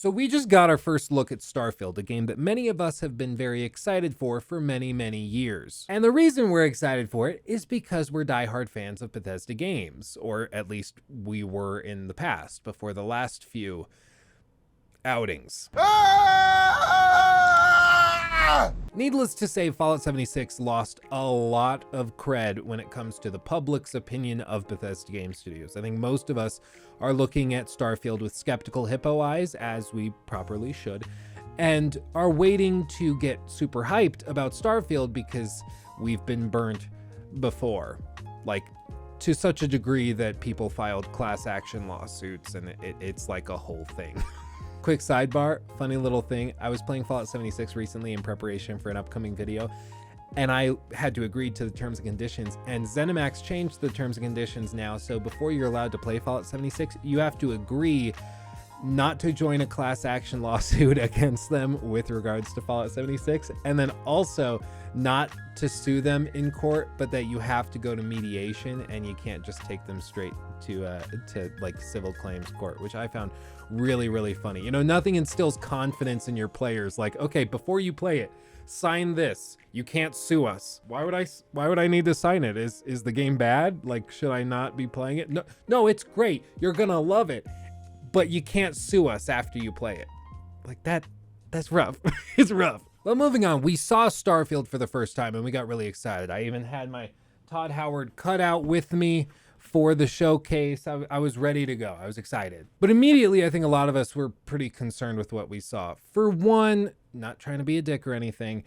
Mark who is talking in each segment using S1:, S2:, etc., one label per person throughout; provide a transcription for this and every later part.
S1: So we just got our first look at Starfield, a game that many of us have been very excited for many, many years. And the reason we're excited for it is because we're diehard fans of Bethesda Games, or at least we were in the past, before the last few outings. Needless to say, Fallout 76 lost a lot of cred when it comes to the public's opinion of Bethesda Games Studios. I think most of us are looking at Starfield with skeptical hippo eyes, as we properly should, and are waiting to get super hyped about Starfield because we've been burnt before. Like, to such a degree that people filed class action lawsuits, and it's like a whole thing. Quick sidebar, funny little thing. I was playing Fallout 76 recently in preparation for an upcoming video, and I had to agree to the terms and conditions, and ZeniMax changed the terms and conditions now, so before you're allowed to play Fallout 76, you have to agree not to join a class action lawsuit against them with regards to Fallout 76, and then also not to sue them in court, but that you have to go to mediation and you can't just take them straight to like civil claims court, which I found really, really funny. You know, nothing instills confidence in your players like, okay, before you play it, sign this. You can't sue us. Why would I need to sign it? Is the game bad? Like, should I not be playing it? No, it's great. You're gonna love it. But you can't sue us after you play it. Like that's rough. It's rough. Well, moving on, we saw Starfield for the first time and we got really excited. I even had my Todd Howard cutout with me for the showcase. I was ready to go. I was excited. But immediately, I think a lot of us were pretty concerned with what we saw. For one, not trying to be a dick or anything,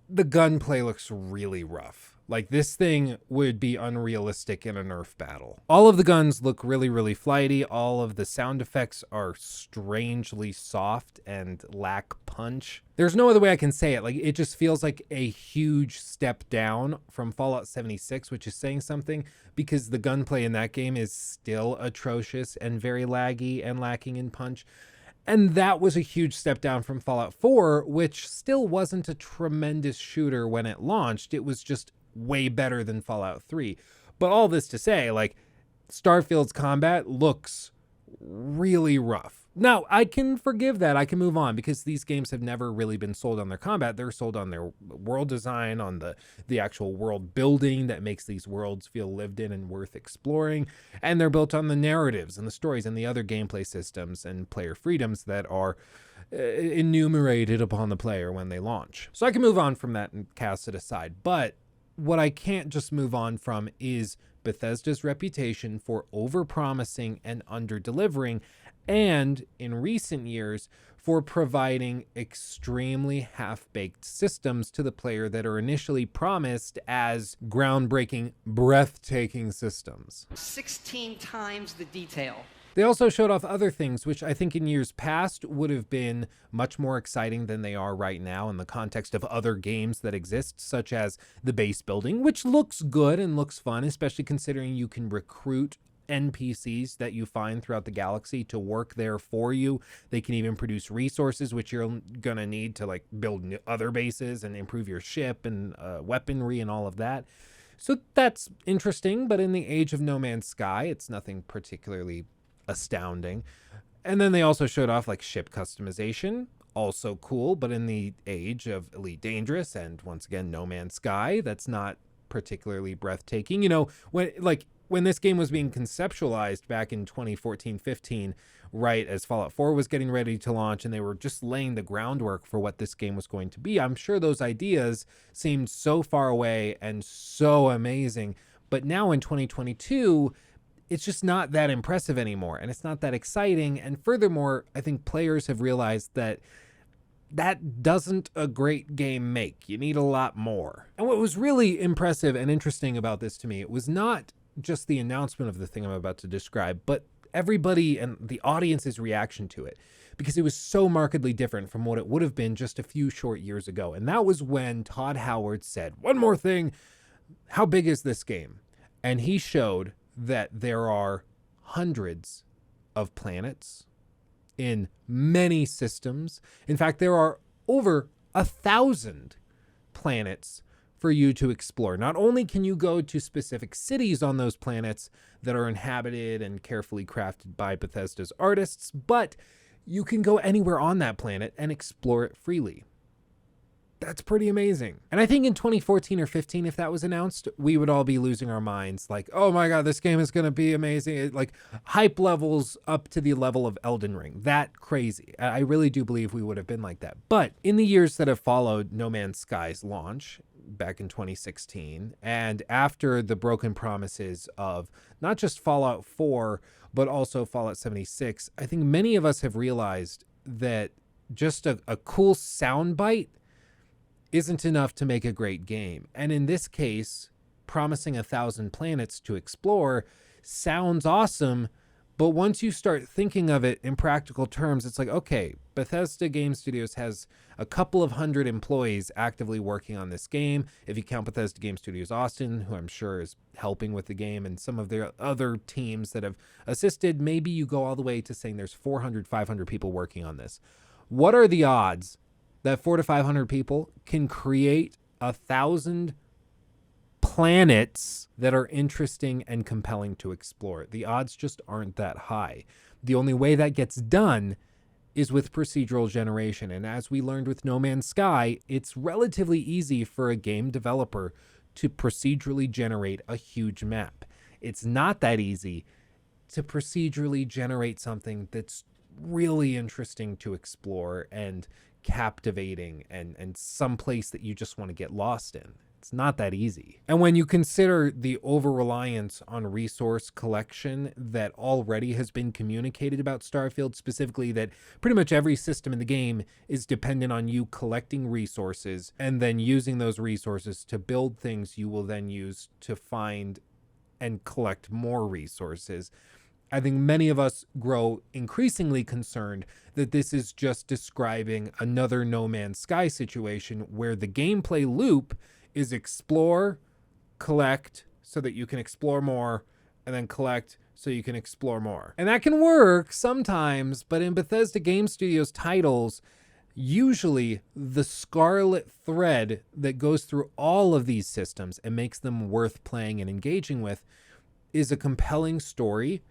S1: the gunplay looks really rough. Like, this thing would be unrealistic in a Nerf battle. All of the guns look really, really flighty. All of the sound effects are strangely soft and lack punch. There's no other way I can say it. Like, it just feels like a huge step down from Fallout 76, which is saying something, because the gunplay in that game is still atrocious and very laggy and lacking in punch. And that was a huge step down from Fallout 4, which still wasn't a tremendous shooter when it launched. It was just way better than Fallout 3. But all this to say, like, Starfield's combat looks really rough. Now, I can forgive that. I can move on because these games have never really been sold on their combat. They're sold on their world design, on the actual world building that makes these worlds feel lived in and worth exploring. And they're built on the narratives and the stories and the other gameplay systems and player freedoms that are enumerated upon the player when they launch. So I can move on from that and cast it aside. But what I can't just move on from is Bethesda's reputation for overpromising and underdelivering, and in recent years for providing extremely half-baked systems to the player that are initially promised as groundbreaking, breathtaking systems.
S2: 16 times the detail.
S1: They also showed off other things which I think in years past would have been much more exciting than they are right now in the context of other games that exist, such as the base building, which looks good and looks fun, especially considering you can recruit NPCs that you find throughout the galaxy to work there for you. They can even produce resources which you're gonna need to like build other bases and improve your ship and weaponry and all of that. So that's interesting, but in the age of No Man's Sky, it's nothing particularly astounding. And then they also showed off like ship customization, also cool, but in the age of Elite Dangerous and once again No Man's Sky, that's not particularly breathtaking. You know, when this game was being conceptualized back in 2014-15, right as Fallout 4 was getting ready to launch and they were just laying the groundwork for what this game was going to be, I'm sure those ideas seemed so far away and so amazing. But now in 2022, it's just not that impressive anymore, and it's not that exciting. And furthermore, I think players have realized that doesn't a great game make. You need a lot more. And what was really impressive and interesting about this to me, it was not just the announcement of the thing I'm about to describe, but everybody and the audience's reaction to it, because it was so markedly different from what it would have been just a few short years ago. And that was when Todd Howard said, "One more thing, how big is this game?" And he showed that there are hundreds of planets in many systems. In fact, there are over 1,000 planets for you to explore. Not only can you go to specific cities on those planets that are inhabited and carefully crafted by Bethesda's artists, but you can go anywhere on that planet and explore it freely. That's pretty amazing. And I think in 2014 or 15, if that was announced, we would all be losing our minds. Like, oh my God, this game is going to be amazing. Like hype levels up to the level of Elden Ring. That crazy. I really do believe we would have been like that. But in the years that have followed No Man's Sky's launch back in 2016, and after the broken promises of not just Fallout 4, but also Fallout 76, I think many of us have realized that just a cool soundbite isn't enough to make a great game. And in this case, promising 1,000 planets to explore sounds awesome, but once you start thinking of it in practical terms, it's like, okay, Bethesda Games Studios has a couple of hundred employees actively working on this game. If you count Bethesda Games Studios Austin, who I'm sure is helping with the game, and some of their other teams that have assisted, maybe you go all the way to saying there's 400, 500 people working on this. What are the odds that 400 to 500 people can create 1,000 planets that are interesting and compelling to explore? The odds just aren't that high. The only way that gets done is with procedural generation. And as we learned with No Man's Sky, it's relatively easy for a game developer to procedurally generate a huge map. It's not that easy to procedurally generate something that's really interesting to explore and captivating and someplace that you just want to get lost in. It's not that easy. And when you consider the over-reliance on resource collection that already has been communicated about Starfield, specifically that pretty much every system in the game is dependent on you collecting resources and then using those resources to build things you will then use to find and collect more resources, I think many of us grow increasingly concerned that this is just describing another No Man's Sky situation where the gameplay loop is explore, collect so that you can explore more, and then collect so you can explore more. And that can work sometimes, but in Bethesda Game Studios titles, usually the scarlet thread that goes through all of these systems and makes them worth playing and engaging with is a compelling story,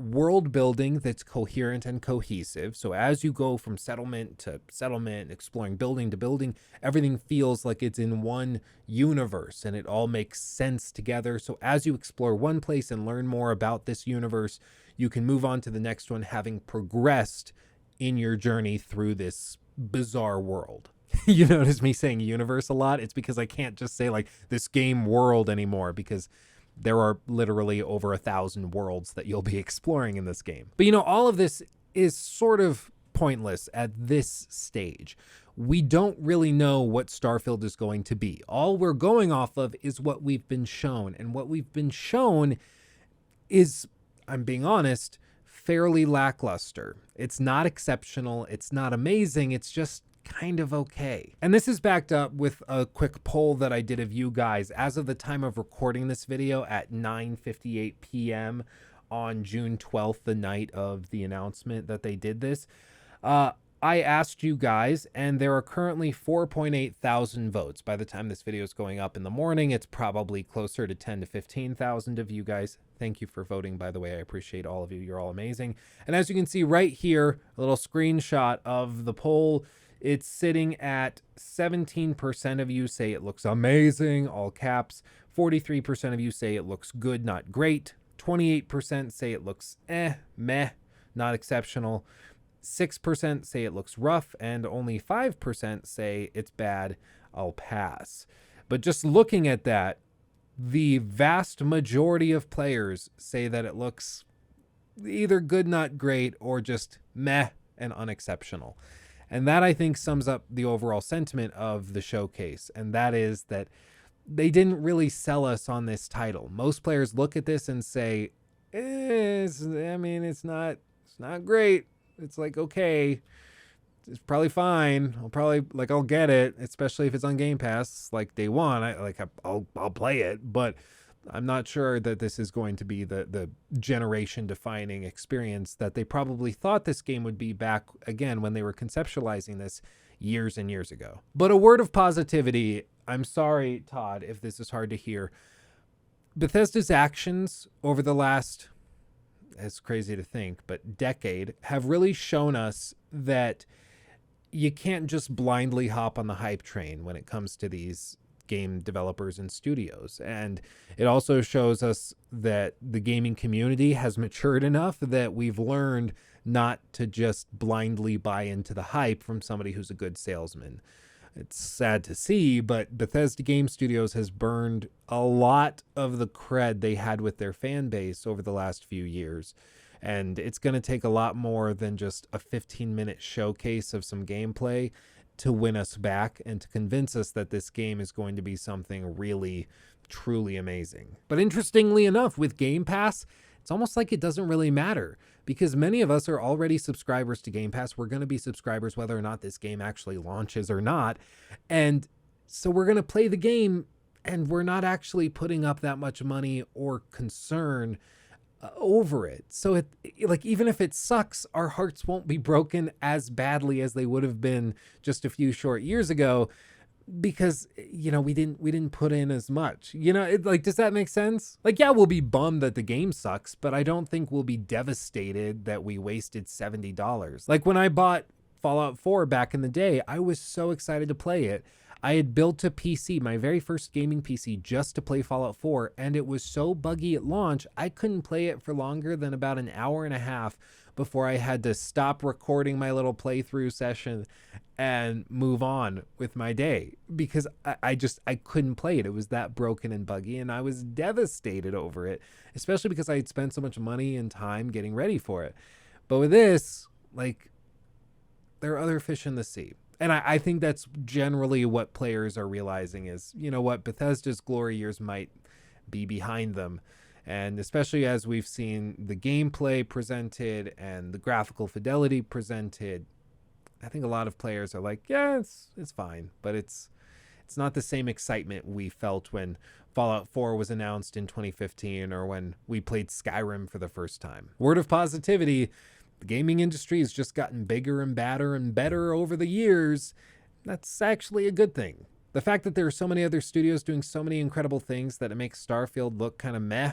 S1: world building that's coherent and cohesive. So as you go from settlement to settlement, exploring building to building, everything feels like it's in one universe and it all makes sense together. So as you explore one place and learn more about this universe, you can move on to the next one, having progressed in your journey through this bizarre world. You notice me saying universe a lot. It's because I can't just say like this game world anymore, because there are literally over 1,000 worlds that you'll be exploring in this game. But all of this is sort of pointless at this stage. We don't really know what Starfield is going to be. All we're going off of is what we've been shown. And what we've been shown is, I'm being honest, fairly lackluster. It's not exceptional. It's not amazing. It's just kind of okay. And this is backed up with a quick poll that I did of you guys as of the time of recording this video at 9:58 p.m. on June 12th, the night of the announcement that they did this. I asked you guys, and there are currently 4.8 thousand votes. By the time this video is going up in the morning, it's probably closer to 10 to 15,000 of you guys. Thank you for voting, by the way. I appreciate all of you. You're all amazing. And as you can see right here, a little screenshot of the poll. It's sitting at 17% of you say it looks amazing, all caps. 43% of you say it looks good, not great. 28% say it looks meh, not exceptional. 6% say it looks rough, and only 5% say it's bad, I'll pass. But just looking at that, the vast majority of players say that it looks either good, not great, or just meh and unexceptional. And that, I think, sums up the overall sentiment of the showcase. And that is that they didn't really sell us on this title. Most players look at this and say, it's not great. It's like, okay, it's probably fine. I'll get it, especially if it's on Game Pass, like day one. I'll play it, but I'm not sure that this is going to be the generation-defining experience that they probably thought this game would be back again when they were conceptualizing this years and years ago. But a word of positivity. I'm sorry, Todd, if this is hard to hear. Bethesda's actions over the last it's crazy to think, but decade, have really shown us that you can't just blindly hop on the hype train when it comes to these game developers and studios. And it also shows us that the gaming community has matured enough that we've learned not to just blindly buy into the hype from somebody who's a good salesman. It's sad to see, but Bethesda Games Studios has burned a lot of the cred they had with their fan base over the last few years. And it's going to take a lot more than just a 15-minute showcase of some gameplay to win us back and to convince us that this game is going to be something really, truly amazing. But interestingly enough, with Game Pass, it's almost like it doesn't really matter, because many of us are already subscribers to Game Pass. We're going to be subscribers whether or not this game actually launches or not. And so we're going to play the game, and we're not actually putting up that much money or concern over it. So even if it sucks, our hearts won't be broken as badly as they would have been just a few short years ago, because we didn't put in as much. Does that make sense? Yeah, we'll be bummed that the game sucks, but I don't think we'll be devastated that we wasted $70. Like when I bought Fallout 4 back in the day, I was so excited to play it. I had built a PC, my very first gaming PC, just to play Fallout 4, and it was so buggy at launch, I couldn't play it for longer than about an hour and a half before I had to stop recording my little playthrough session and move on with my day, because I couldn't play it. It was that broken and buggy, and I was devastated over it, especially because I had spent so much money and time getting ready for it. But with this, there are other fish in the sea. And I think that's generally what players are realizing is, Bethesda's glory years might be behind them. And especially as we've seen the gameplay presented and the graphical fidelity presented, I think a lot of players are like, yeah, it's fine. But it's not the same excitement we felt when Fallout 4 was announced in 2015 or when we played Skyrim for the first time. Word of positivity, the gaming industry has just gotten bigger and badder and better over the years. That's actually a good thing. The fact that there are so many other studios doing so many incredible things that it makes Starfield look kind of meh,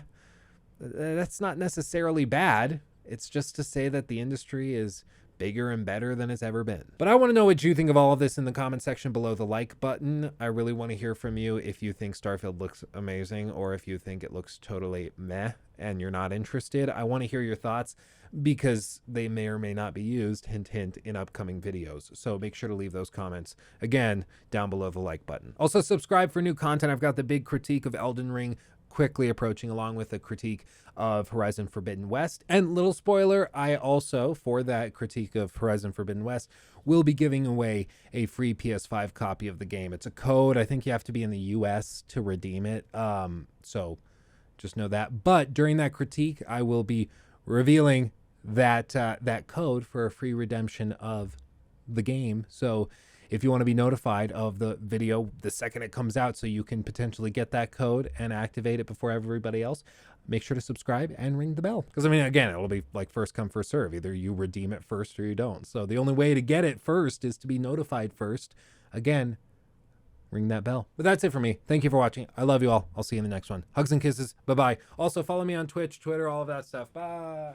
S1: that's not necessarily bad. It's just to say that the industry is bigger and better than it's ever been. But I want to know what you think of all of this in the comment section below the like button. I really want to hear from you if you think Starfield looks amazing or if you think it looks totally meh and you're not interested. I want to hear your thoughts because they may or may not be used, hint, hint, in upcoming videos. So make sure to leave those comments, again, down below the like button. Also, subscribe for new content. I've got the big critique of Elden Ring quickly approaching, along with a critique of Horizon Forbidden West. And little spoiler, I also, for that critique of Horizon Forbidden West, will be giving away a free PS5 copy of the game. It's a code. I think you have to be in the US to redeem it. So just know that. But during that critique, I will be revealing that code for a free redemption of the game. So if you want to be notified of the video the second it comes out so you can potentially get that code and activate it before everybody else, make sure to subscribe and ring the bell. Because, again, it'll be like first come, first serve. Either you redeem it first or you don't. So the only way to get it first is to be notified first. Again, ring that bell. But that's it for me. Thank you for watching. I love you all. I'll see you in the next one. Hugs and kisses. Bye-bye. Also, follow me on Twitch, Twitter, all of that stuff. Bye.